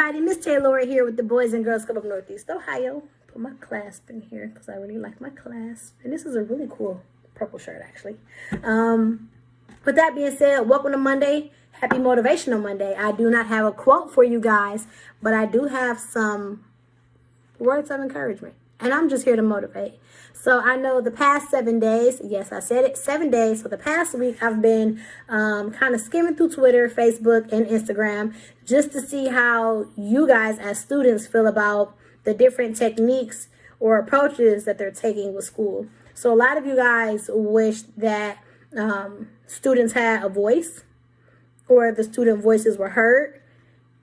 everybody, Miss Taylor here with the Boys and Girls Club of Northeast Ohio. Put my clasp in here because I really like my clasp. And this is a really cool purple shirt, actually. With that being said, welcome to Monday. Happy Motivational Monday. I do not have a quote for you guys, but I do have some words of encouragement. And I'm just here to motivate. So I know the past 7 days, yes, I said it, 7 days. So the past week, I've been kind of skimming through Twitter, Facebook, and Instagram just to see how you guys as students feel about the different techniques or approaches that they're taking with school. So a lot of you guys wish that students had a voice or the student voices were heard.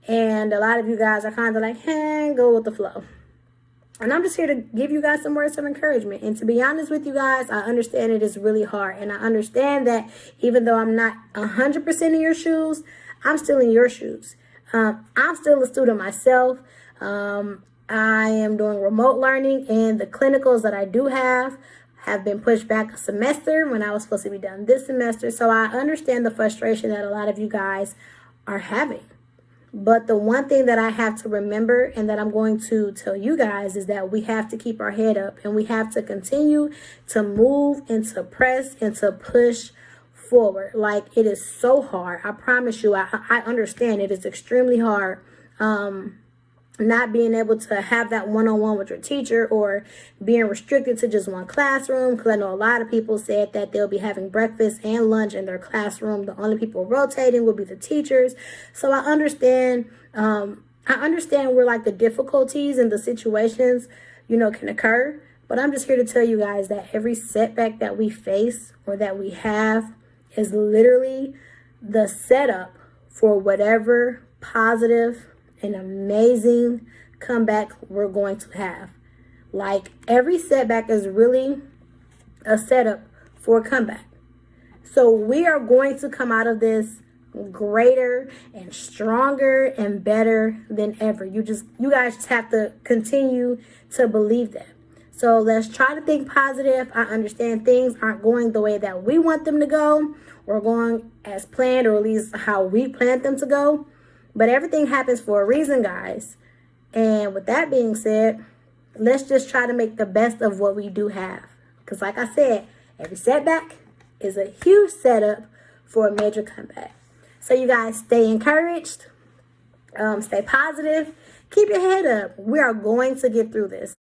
And a lot of you guys are kind of like, hey, go with the flow. And I'm just here to give you guys some words of encouragement. And to be honest with you guys, I understand it is really hard. And I understand that even though I'm not 100% in your shoes, I'm still in your shoes. I'm still a student myself. I am doing remote learning, and the clinicals that I do have been pushed back a semester when I was supposed to be done this semester. So I understand the frustration that a lot of you guys are having. But the one thing that I have to remember and that I'm going to tell you guys is that we have to keep our head up and we have to continue to move and to press and to push forward. Like, it is so hard. I promise you, I understand it is extremely hard. Not being able to have that one-on-one with your teacher or being restricted to just one classroom. Because I know a lot of people said that they'll be having breakfast and lunch in their classroom. The only people rotating will be the teachers. So I understand where like the difficulties and the situations, can occur. But I'm just here to tell you guys that every setback that we face or that we have is literally the setup for whatever positive an amazing comeback we're going to have. Like, every setback is really a setup for a comeback. So we are going to come out of this greater and stronger and better than ever. You guys just have to continue to believe that. So let's try to think positive. I understand things aren't going the way that we want them to go or going as planned, or at least how we planned them to go. But everything happens for a reason, guys. And with that being said, let's just try to make the best of what we do have. Because like I said, every setback is a huge setup for a major comeback. So you guys stay encouraged, stay positive, keep your head up. We are going to get through this.